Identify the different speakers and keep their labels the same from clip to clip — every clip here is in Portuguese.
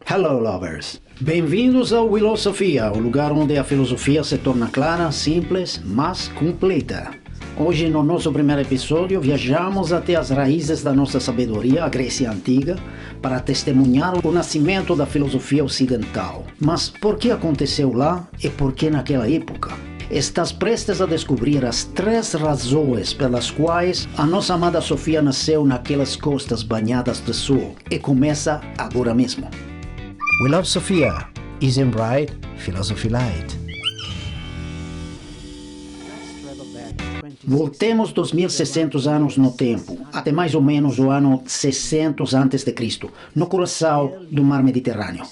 Speaker 1: Hello, lovers! Bem-vindos ao Filosofia, o lugar onde a filosofia se torna clara, simples, mas completa. Hoje, no nosso primeiro episódio, viajamos até as raízes da nossa sabedoria, a Grécia Antiga, para testemunhar o nascimento da filosofia ocidental. Mas por que aconteceu lá e por que naquela época? Estás prestes a descobrir as 3 razões pelas quais a nossa amada Sofia nasceu naquelas costas banhadas de sol e começa agora mesmo. We love Sophia. Isn't right? Philosophy Light. Voltemos 2600 anos no tempo, até mais ou menos o ano 600 a.C., no coração do mar Mediterrâneo.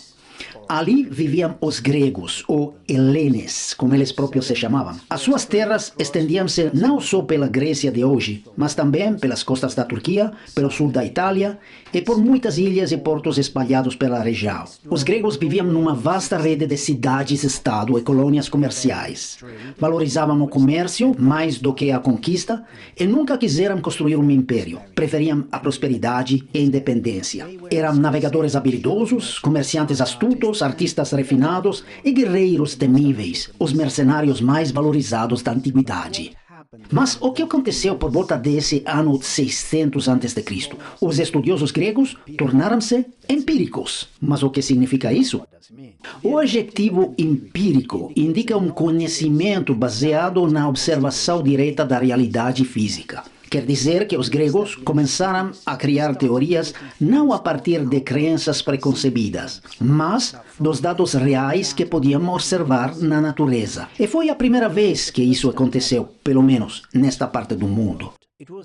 Speaker 1: Ali viviam os gregos, ou helenes, como eles próprios se chamavam. As suas terras estendiam-se não só pela Grécia de hoje, mas também pelas costas da Turquia, pelo sul da Itália e por muitas ilhas e portos espalhados pela região. Os gregos viviam numa vasta rede de cidades-estado e colônias comerciais. Valorizavam o comércio mais do que a conquista e nunca quiseram construir um império. Preferiam a prosperidade e a independência. Eram navegadores habilidosos, comerciantes astutos, artistas refinados e guerreiros temíveis, os mercenários mais valorizados da antiguidade. Mas o que aconteceu por volta desse ano 600 a.C.? Os estudiosos gregos tornaram-se empíricos. Mas o que significa isso? O adjetivo empírico indica um conhecimento baseado na observação direta da realidade física. Quer dizer que os gregos começaram a criar teorias não a partir de crenças preconcebidas, mas dos dados reais que podiam observar na natureza. E foi a primeira vez que isso aconteceu, pelo menos nesta parte do mundo.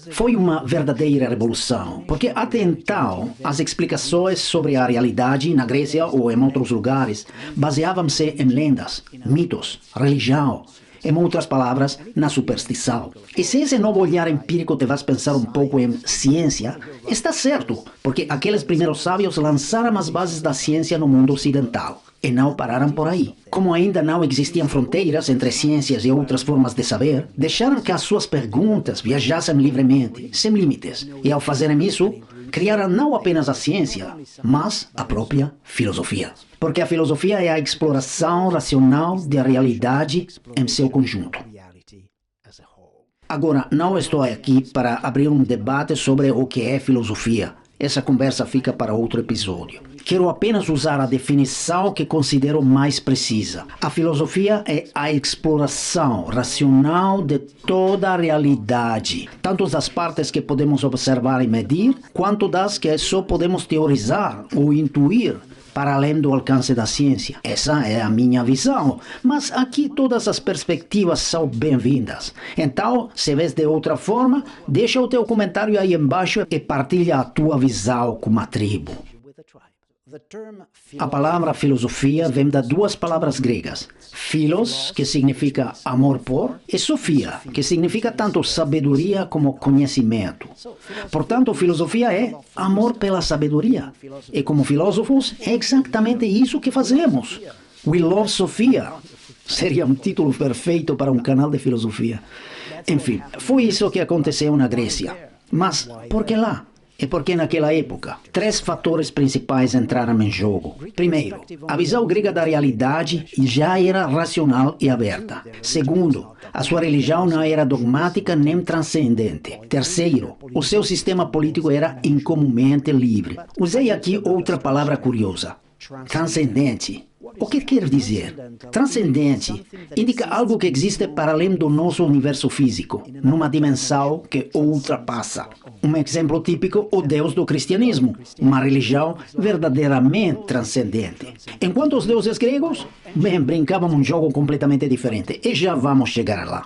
Speaker 1: Foi uma verdadeira revolução, porque até então as explicações sobre a realidade na Grécia ou em outros lugares baseavam-se em lendas, mitos, religião. Em outras palavras, na superstição. E se esse novo olhar empírico te faz pensar um pouco em ciência, está certo, porque aqueles primeiros sábios lançaram as bases da ciência no mundo ocidental. E não pararam por aí. Como ainda não existiam fronteiras entre ciências e outras formas de saber, deixaram que as suas perguntas viajassem livremente, sem limites. E ao fazerem isso, criaram não apenas a ciência, mas a própria filosofia. Porque a filosofia é a exploração racional da realidade em seu conjunto. Agora, não estou aqui para abrir um debate sobre o que é filosofia. Essa conversa fica para outro episódio. Quero apenas usar a definição que considero mais precisa. A filosofia é a exploração racional de toda a realidade, tanto das partes que podemos observar e medir, quanto das que só podemos teorizar ou intuir, para além do alcance da ciência. Essa é a minha visão, mas aqui todas as perspectivas são bem-vindas. Então, se vês de outra forma, deixa o teu comentário aí embaixo e partilha a tua visão com a tribo. A palavra filosofia vem de 2 palavras gregas, philos, que significa amor por, e sofia, que significa tanto sabedoria como conhecimento. Portanto, filosofia é amor pela sabedoria. E como filósofos, é exatamente isso que fazemos. We love Sophia. Seria um título perfeito para um canal de filosofia. Enfim, foi isso que aconteceu na Grécia. Mas por que lá? E por que naquela época? 3 fatores principais entraram em jogo. Primeiro, a visão grega da realidade já era racional e aberta. Segundo, a sua religião não era dogmática nem transcendente. Terceiro, o seu sistema político era incomumente livre. Usei aqui outra palavra curiosa: transcendente. O que quer dizer? Transcendente indica algo que existe para além do nosso universo físico, numa dimensão que o ultrapassa. Um exemplo típico, o Deus do cristianismo, uma religião verdadeiramente transcendente. Enquanto os deuses gregos, brincavam um jogo completamente diferente, e já vamos chegar lá.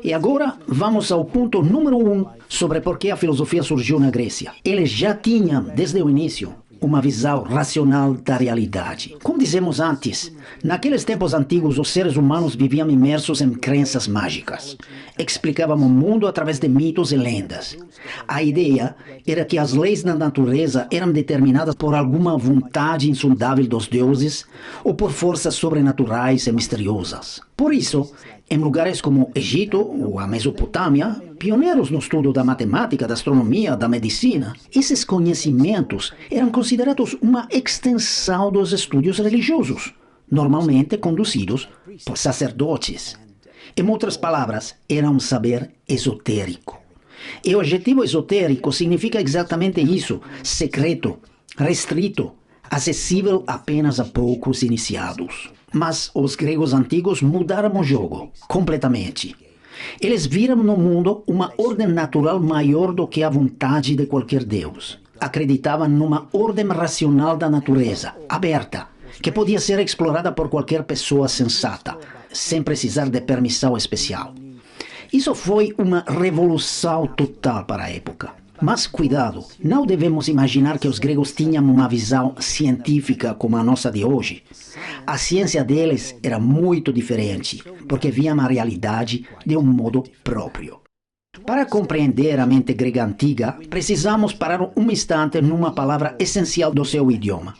Speaker 1: E agora vamos ao ponto número 1 sobre por que a filosofia surgiu na Grécia. Eles já tinham, desde o início, uma visão racional da realidade. Como dizemos antes, naqueles tempos antigos os seres humanos viviam imersos em crenças mágicas. Explicavam o mundo através de mitos e lendas. A ideia era que as leis da natureza eram determinadas por alguma vontade insondável dos deuses ou por forças sobrenaturais e misteriosas. Por isso, em lugares como Egito ou a Mesopotâmia, pioneiros no estudo da matemática, da astronomia, da medicina, esses conhecimentos eram considerados uma extensão dos estudos religiosos, normalmente conduzidos por sacerdotes. Em outras palavras, era um saber esotérico. E o adjetivo esotérico significa exatamente isso: secreto, restrito, acessível apenas a poucos iniciados. Mas os gregos antigos mudaram o jogo completamente. Eles viram no mundo uma ordem natural maior do que a vontade de qualquer deus. Acreditavam numa ordem racional da natureza, aberta, que podia ser explorada por qualquer pessoa sensata, sem precisar de permissão especial. Isso foi uma revolução total para a época. Mas cuidado, não devemos imaginar que os gregos tinham uma visão científica como a nossa de hoje. A ciência deles era muito diferente, porque viam a realidade de um modo próprio. Para compreender a mente grega antiga, precisamos parar um instante numa palavra essencial do seu idioma: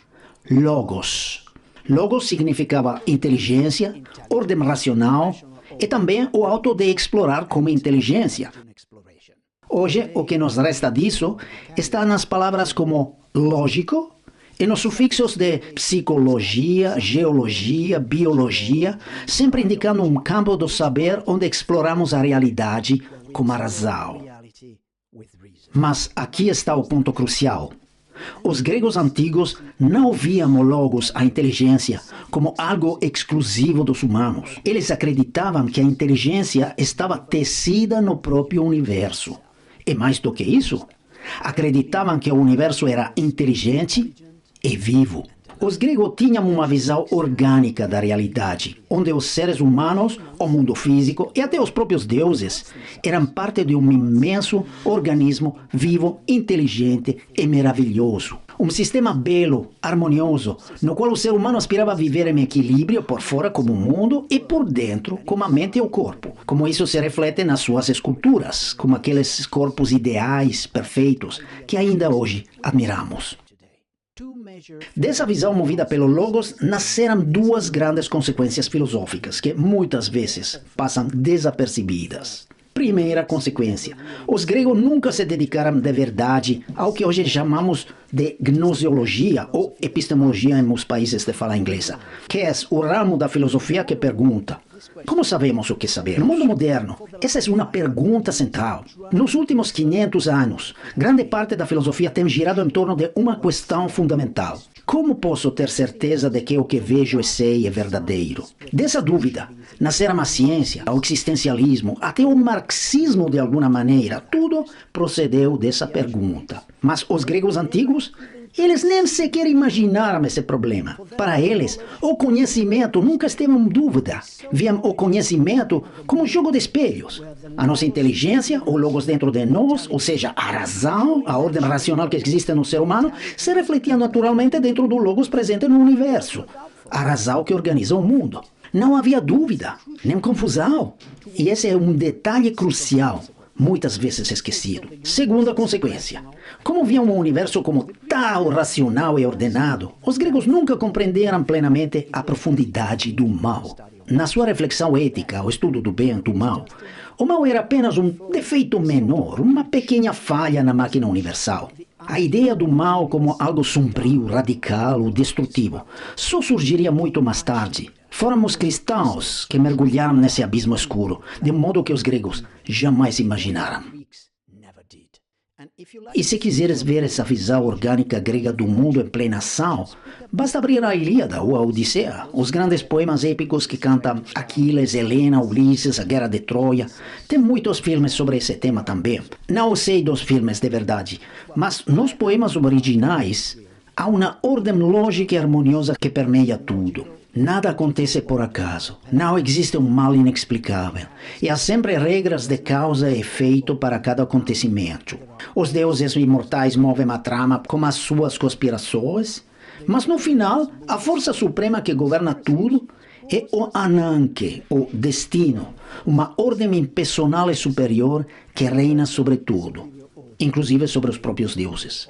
Speaker 1: logos. Logos significava inteligência, ordem racional e também o ato de explorar como inteligência. Hoje, o que nos resta disso está nas palavras como lógico e nos sufixos de psicologia, geologia, biologia, sempre indicando um campo do saber onde exploramos a realidade como a razão. Mas aqui está o ponto crucial. Os gregos antigos não viam o logos, a inteligência, como algo exclusivo dos humanos. Eles acreditavam que a inteligência estava tecida no próprio universo. E mais do que isso, acreditavam que o universo era inteligente e vivo. Os gregos tinham uma visão orgânica da realidade, onde os seres humanos, o mundo físico e até os próprios deuses eram parte de um imenso organismo vivo, inteligente e maravilhoso. Um sistema belo, harmonioso, no qual o ser humano aspirava a viver em equilíbrio por fora como o mundo e por dentro como a mente e o corpo. Como isso se reflete nas suas esculturas, como aqueles corpos ideais, perfeitos, que ainda hoje admiramos. Dessa visão movida pelo Logos, nasceram duas grandes consequências filosóficas que muitas vezes passam desapercebidas. Primeira consequência: os gregos nunca se dedicaram de verdade ao que hoje chamamos de gnoseologia ou epistemologia nos países de fala inglesa, que é o ramo da filosofia que pergunta: como sabemos o que saber? No mundo moderno, essa é uma pergunta central. Nos últimos 500 anos, grande parte da filosofia tem girado em torno de uma questão fundamental: como posso ter certeza de que o que vejo e sei é verdadeiro? Dessa dúvida nasceram a ciência, o existencialismo, até o marxismo de alguma maneira. Tudo procedeu dessa pergunta. Mas os gregos antigos, eles nem sequer imaginaram esse problema. Para eles, o conhecimento nunca esteve em dúvida. Viam o conhecimento como um jogo de espelhos. A nossa inteligência, o logos dentro de nós, ou seja, a razão, a ordem racional que existe no ser humano, se refletia naturalmente dentro do logos presente no universo. A razão que organiza o mundo. Não havia dúvida, nem confusão. E esse é um detalhe crucial, muitas vezes esquecido. Segunda consequência: como viam o universo como tal racional e ordenado, os gregos nunca compreenderam plenamente a profundidade do mal. Na sua reflexão ética, o estudo do bem e do mal, o mal era apenas um defeito menor, uma pequena falha na máquina universal. A ideia do mal como algo sombrio, radical ou destrutivo só surgiria muito mais tarde. Foram os cristãos que mergulharam nesse abismo escuro, de modo que os gregos jamais imaginaram. E se quiseres ver essa visão orgânica grega do mundo em plena ação, basta abrir a Ilíada ou a Odisseia, os grandes poemas épicos que cantam Aquiles, Helena, Ulisses, a Guerra de Troia. Tem muitos filmes sobre esse tema também. Não sei dos filmes de verdade, mas nos poemas originais há uma ordem lógica e harmoniosa que permeia tudo. Nada acontece por acaso. Não existe um mal inexplicável. E há sempre regras de causa e efeito para cada acontecimento. Os deuses imortais movem a trama com as suas conspirações, mas no final, a força suprema que governa tudo é o Ananke, o destino, uma ordem impessoal e superior que reina sobre tudo, inclusive sobre os próprios deuses.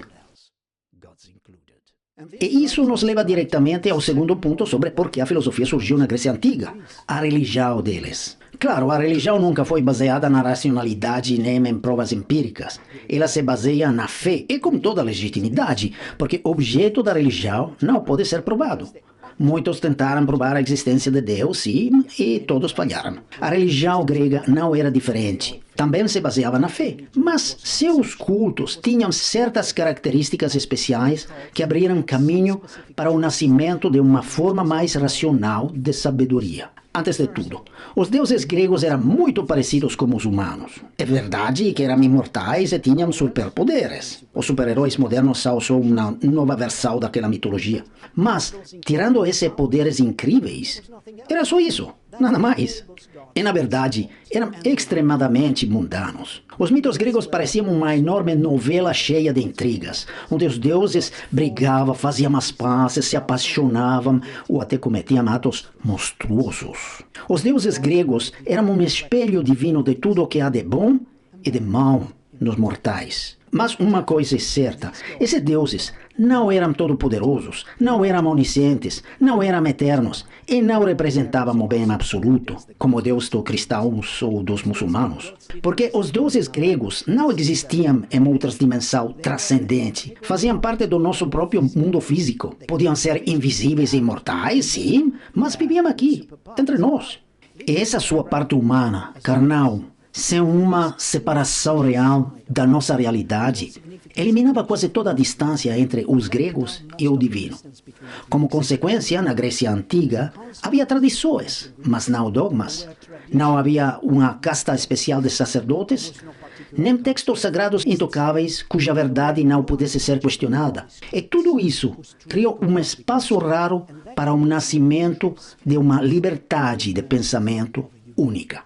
Speaker 1: E isso nos leva diretamente ao segundo ponto sobre por que a filosofia surgiu na Grécia Antiga, a religião deles. Claro, a religião nunca foi baseada na racionalidade nem em provas empíricas. Ela se baseia na fé e com toda legitimidade, porque o objeto da religião não pode ser provado. Muitos tentaram provar a existência de Deus, sim, e todos falharam. A religião grega não era diferente. Também se baseava na fé, mas seus cultos tinham certas características especiais que abriram caminho para o nascimento de uma forma mais racional de sabedoria. Antes de tudo, os deuses gregos eram muito parecidos com os humanos. É verdade que eram imortais e tinham superpoderes. Os super-heróis modernos são só uma nova versão daquela mitologia. Mas, tirando esses poderes incríveis, era só isso, nada mais. E, na verdade, eram extremadamente mundanos. Os mitos gregos pareciam uma enorme novela cheia de intrigas, onde os deuses brigavam, faziam as pazes, se apaixonavam ou até cometiam atos monstruosos. Os deuses gregos eram um espelho divino de tudo o que há de bom e de mal nos mortais. Mas uma coisa é certa, esses deuses não eram todo-poderosos, não eram oniscientes, não eram eternos e não representavam o bem absoluto, como o Deus dos cristãos ou dos muçulmanos. Porque os deuses gregos não existiam em outras dimensões transcendentes, faziam parte do nosso próprio mundo físico. Podiam ser invisíveis e imortais, sim, mas viviam aqui, entre nós. E essa sua parte humana, carnal, sem uma separação real da nossa realidade, eliminava quase toda a distância entre os gregos e o divino. Como consequência, na Grécia Antiga, havia tradições, mas não dogmas. Não havia uma casta especial de sacerdotes, nem textos sagrados intocáveis cuja verdade não pudesse ser questionada. E tudo isso criou um espaço raro para o nascimento de uma liberdade de pensamento única.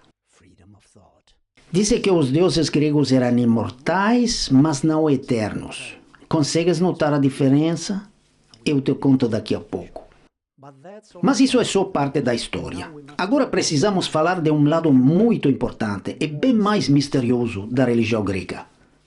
Speaker 1: Dizem que os deuses gregos eram imortais, mas não eternos. Consegues notar a diferença? Eu te conto daqui a pouco. Mas isso é só parte da história. Agora precisamos falar de um lado muito importante e bem mais misterioso da religião grega: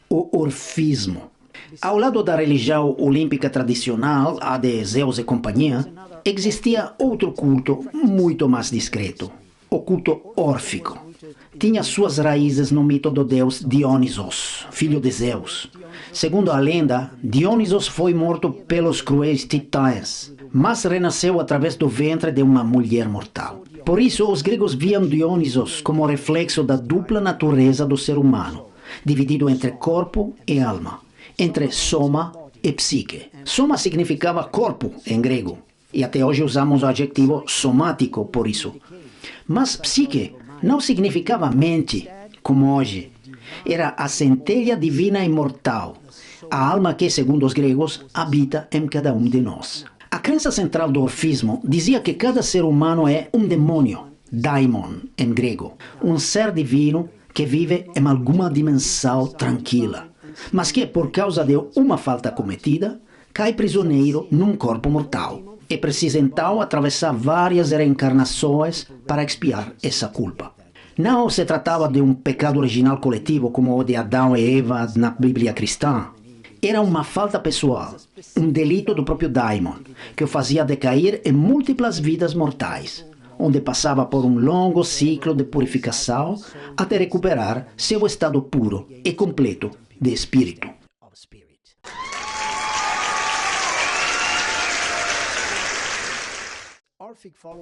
Speaker 1: o orfismo. Ao lado da religião olímpica tradicional, a de Zeus e companhia, existia outro culto muito mais discreto: o culto órfico. Tinha suas raízes no mito do deus Dionisos, filho de Zeus. Segundo a lenda, Dionisos foi morto pelos cruéis titãs, mas renasceu através do ventre de uma mulher mortal. Por isso, os gregos viam Dionisos como reflexo da dupla natureza do ser humano, dividido entre corpo e alma, entre soma e psique. Soma significava corpo em grego, e até hoje usamos o adjetivo somático por isso. Mas psique não significava mente, como hoje. Era a centelha divina imortal, a alma que, segundo os gregos, habita em cada um de nós. A crença central do orfismo dizia que cada ser humano é um demônio, daimon em grego, um ser divino que vive em alguma dimensão tranquila, mas que, por causa de uma falta cometida, cai prisioneiro num corpo mortal. E precisa então atravessar várias reencarnações para expiar essa culpa. Não se tratava de um pecado original coletivo como o de Adão e Eva na Bíblia cristã. Era uma falta pessoal, um delito do próprio daimon, que o fazia decair em múltiplas vidas mortais, onde passava por um longo ciclo de purificação até recuperar seu estado puro e completo de espírito.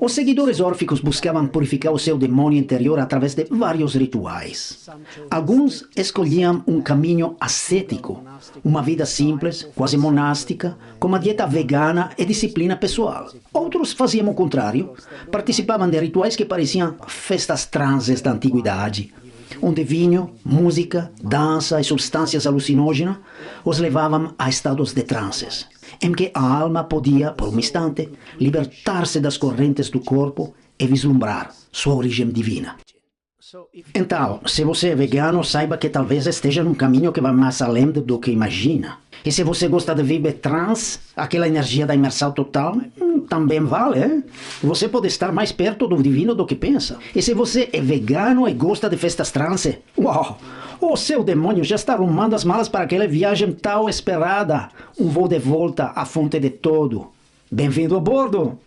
Speaker 1: Os seguidores órficos buscavam purificar o seu demônio interior através de vários rituais. Alguns escolhiam um caminho ascético, uma vida simples, quase monástica, com uma dieta vegana e disciplina pessoal. Outros faziam o contrário, participavam de rituais que pareciam festas transes da antiguidade, onde vinho, música, dança e substâncias alucinógenas os levavam a estados de transes, em que a alma podia, por um instante, libertar-se das correntes do corpo e vislumbrar sua origem divina. Então, se você é vegano, saiba que talvez esteja num caminho que vai mais além do que imagina. E se você gosta de viver trans, aquela energia da imersão total, também vale, hein? Você pode estar mais perto do divino do que pensa. E se você é vegano e gosta de festas trans, uau! O seu demônio já está arrumando as malas para aquela viagem tão esperada. Um voo de volta à fonte de todo. Bem-vindo a bordo!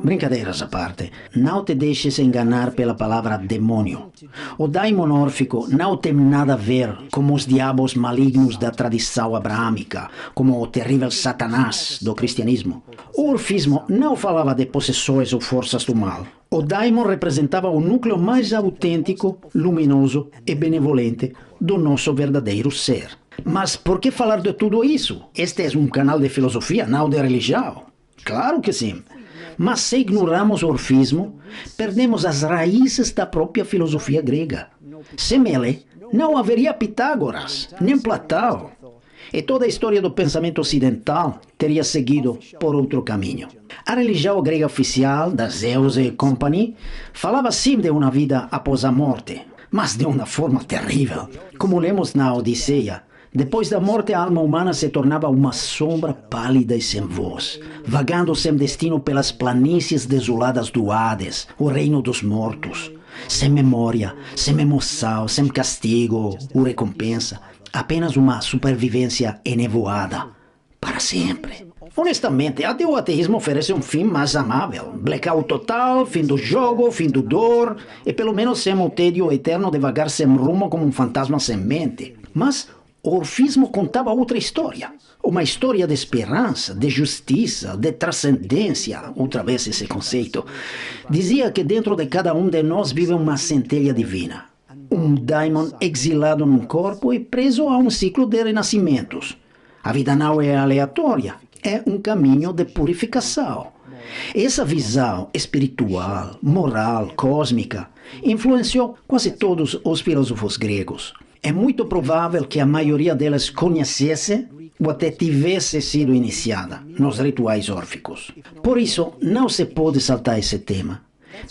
Speaker 1: Brincadeiras à parte, não te deixes enganar pela palavra demônio. O daimon órfico não tem nada a ver com os diabos malignos da tradição abraâmica, como o terrível Satanás do cristianismo. O orfismo não falava de possessões ou forças do mal. O daimon representava o núcleo mais autêntico, luminoso e benevolente do nosso verdadeiro ser. Mas por que falar de tudo isso? Este é um canal de filosofia, não de religião. Claro que sim. Mas se ignoramos o orfismo, perdemos as raízes da própria filosofia grega. Sem ele, não haveria Pitágoras, nem Platão. E toda a história do pensamento ocidental teria seguido por outro caminho. A religião grega oficial, da Zeus e Company, falava sim de uma vida após a morte, mas de uma forma terrível. Como lemos na Odisseia, depois da morte, a alma humana se tornava uma sombra pálida e sem voz, vagando sem destino pelas planícies desoladas do Hades, o reino dos mortos. Sem memória, sem emoção, sem castigo ou recompensa, apenas uma supervivência enevoada, para sempre. Honestamente, até o ateísmo oferece um fim mais amável. Blackout total, fim do jogo, fim do dor, e pelo menos sem o tédio eterno de vagar sem rumo como um fantasma sem mente. Mas o orfismo contava outra história. Uma história de esperança, de justiça, de transcendência. Outra vez esse conceito. Dizia que dentro de cada um de nós vive uma centelha divina. Um daimon exilado num corpo e preso a um ciclo de renascimentos. A vida não é aleatória. É um caminho de purificação. Essa visão espiritual, moral, cósmica, influenciou quase todos os filósofos gregos. É muito provável que a maioria delas conhecesse ou até tivesse sido iniciada nos rituais órficos. Por isso, não se pode saltar esse tema.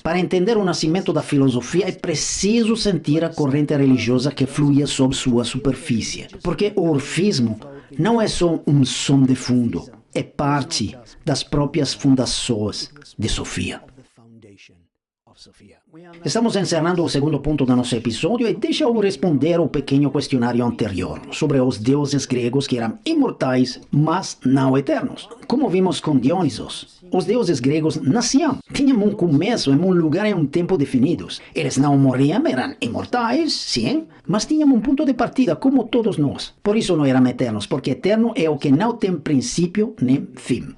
Speaker 1: Para entender o nascimento da filosofia é preciso sentir a corrente religiosa que fluía sob sua superfície. Porque o orfismo não é só um som de fundo, é parte das próprias fundações de Sofia. Estamos encerrando o segundo ponto do nosso episódio e deixa eu responder ao pequeno questionário anterior sobre os deuses gregos que eram imortais, mas não eternos. Como vimos com Dionisos, os deuses gregos nasciam, tinham um começo em um lugar e um tempo definidos. Eles não morriam, eram imortais, sim, mas tinham um ponto de partida como todos nós. Por isso não eram eternos, porque eterno é o que não tem princípio nem fim.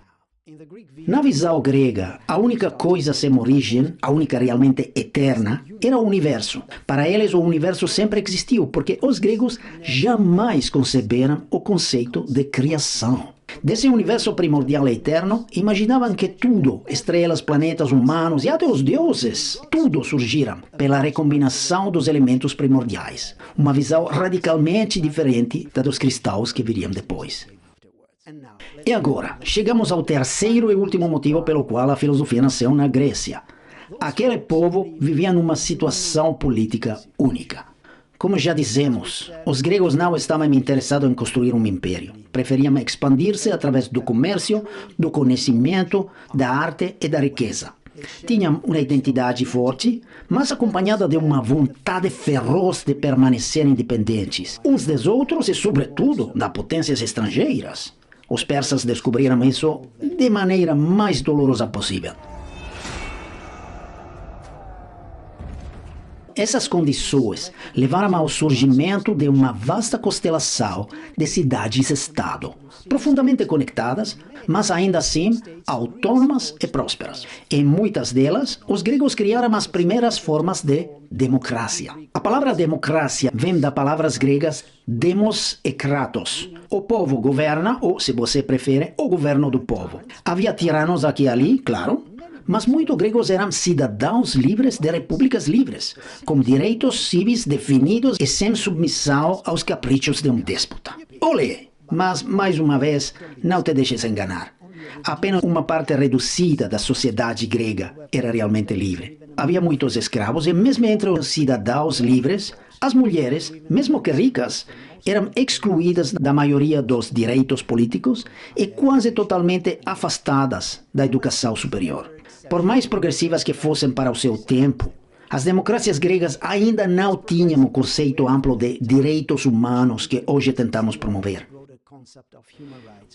Speaker 1: Na visão grega, a única coisa sem origem, a única realmente eterna, era o universo. Para eles, o universo sempre existiu, porque os gregos jamais conceberam o conceito de criação. Desse universo primordial e eterno, imaginavam que tudo, estrelas, planetas, humanos e até os deuses, tudo surgiram pela recombinação dos elementos primordiais. Uma visão radicalmente diferente da dos cristãos que viriam depois. E agora, chegamos ao terceiro e último motivo pelo qual a filosofia nasceu na Grécia. Aquele povo vivia numa situação política única. Como já dizemos, os gregos não estavam interessados em construir um império. Preferiam expandir-se através do comércio, do conhecimento, da arte e da riqueza. Tinham uma identidade forte, mas acompanhada de uma vontade feroz de permanecer independentes, uns dos outros e, sobretudo, das potências estrangeiras. Os persas descobriram isso de maneira mais dolorosa possível. Essas condições levaram ao surgimento de uma vasta constelação de cidades-estado, profundamente conectadas, mas ainda assim autônomas e prósperas. Em muitas delas, os gregos criaram as primeiras formas de democracia. A palavra democracia vem das palavras gregas demos e kratos. O povo governa, ou, se você prefere, o governo do povo. Havia tiranos aqui e ali, claro, mas muitos gregos eram cidadãos livres de repúblicas livres, com direitos civis definidos e sem submissão aos caprichos de um déspota. Olê! Mas, mais uma vez, não te deixes enganar. Apenas uma parte reduzida da sociedade grega era realmente livre. Havia muitos escravos e mesmo entre os cidadãos livres, as mulheres, mesmo que ricas, eram excluídas da maioria dos direitos políticos e quase totalmente afastadas da educação superior. Por mais progressivas que fossem para o seu tempo, As democracias gregas ainda não tinham o conceito amplo de direitos humanos que hoje tentamos promover.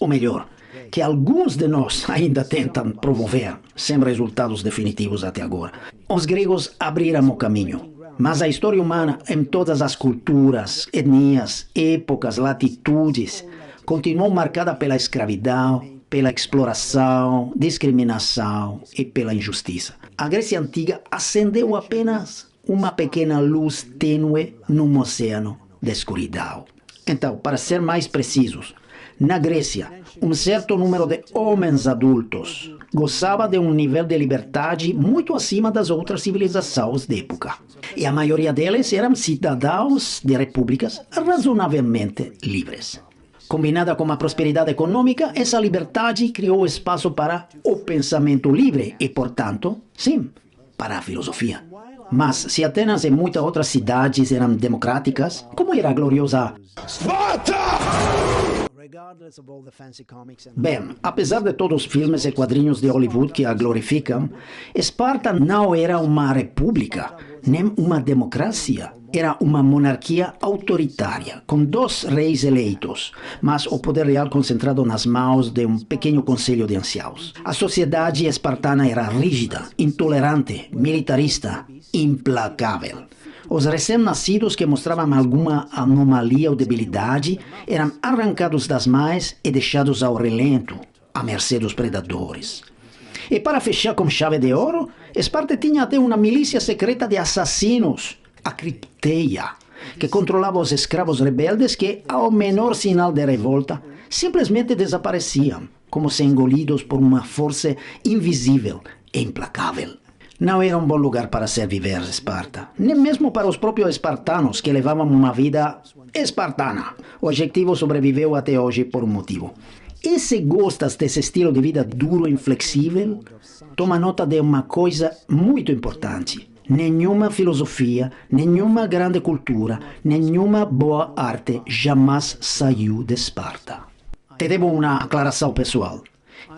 Speaker 1: Ou melhor, que alguns de nós ainda tentam promover, sem resultados definitivos até agora. Os gregos abriram o caminho, mas a história humana, em todas as culturas, etnias, épocas, latitudes, continuou marcada pela escravidão, pela exploração, discriminação e pela injustiça. A Grécia Antiga acendeu apenas uma pequena luz tênue num oceano de escuridão. Então, para ser mais precisos, na Grécia, um certo número de homens adultos gozava de um nível de liberdade muito acima das outras civilizações da época. E a maioria deles eram cidadãos de repúblicas razoavelmente livres. Combinada com a prosperidade econômica, essa liberdade criou espaço para o pensamento livre e, portanto, sim, para a filosofia. Mas se Atenas e muitas outras cidades eram democráticas, como era a gloriosa Esparta? Bem, apesar de todos os filmes e quadrinhos de Hollywood que a glorificam, Esparta não era uma república, nem uma democracia. Era uma monarquia autoritária, com 2 reis eleitos, mas o poder real concentrado nas mãos de um pequeno conselho de anciãos. A sociedade espartana era rígida, intolerante, militarista, implacável. Os recém-nascidos que mostravam alguma anomalia ou debilidade eram arrancados das mães e deixados ao relento, à mercê dos predadores. E para fechar com chave de ouro, Esparta tinha até uma milícia secreta de assassinos, a Cripteia, que controlava os escravos rebeldes que, ao menor sinal de revolta, simplesmente desapareciam, como se engolidos por uma força invisível e implacável. Não era um bom lugar para ser viver Esparta, nem mesmo para os próprios espartanos que levavam uma vida espartana. O adjetivo sobreviveu até hoje por um motivo. E se gostas desse estilo de vida duro e inflexível, toma nota de uma coisa muito importante. Nenhuma filosofia, nenhuma grande cultura, nenhuma boa arte jamais saiu de Esparta. Te devo uma aclaração pessoal.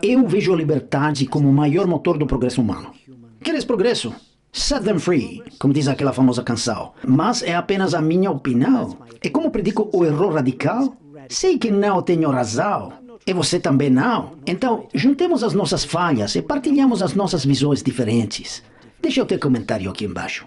Speaker 1: Eu vejo a liberdade como o maior motor do progresso humano. Queres progresso? Set them free, como diz aquela famosa canção. Mas é apenas a minha opinião. E como predico o erro radical, sei que não tenho razão. E você também não. Então, juntemos as nossas falhas e partilhamos as nossas visões diferentes. Deixa o teu comentário aqui embaixo.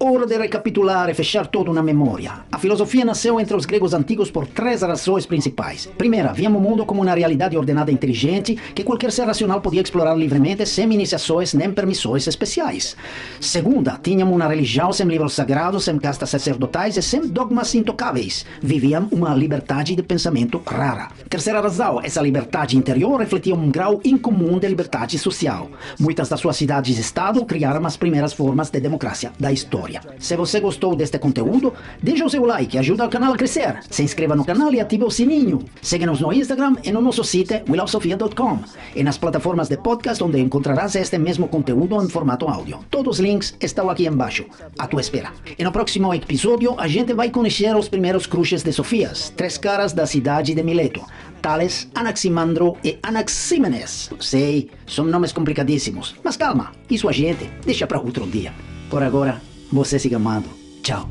Speaker 1: Hora de recapitular e fechar tudo na memória. A filosofia nasceu entre os gregos antigos por 3 razões principais. Primeira, víamos o mundo como uma realidade ordenada e inteligente que qualquer ser racional podia explorar livremente sem iniciações nem permissões especiais. Segunda, tínhamos uma religião sem livros sagrados, sem castas sacerdotais e sem dogmas intocáveis. Vivíamos uma liberdade de pensamento rara. Terceira razão, essa liberdade interior refletia um grau incomum de liberdade social. Muitas das suas cidades-estado criaram as primeiras formas de democracia da história. Se você gostou deste conteúdo, deixa o seu like, ajuda o canal a crescer. Se inscreva no canal e ative o sininho. Siga-nos no Instagram e no nosso site willovesofia.com e nas plataformas de podcast onde encontrarás este mesmo conteúdo em formato áudio. Todos os links estão aqui embaixo, à tua espera. E no próximo episódio, a gente vai conhecer os primeiros crushes de Sofias, 3 caras da cidade de Mileto. Tales, Anaximandro e Anaxímenes. Sei, são nomes complicadíssimos, mas calma, isso a gente deixa para outro dia. Por agora, você siga amando. Tchau.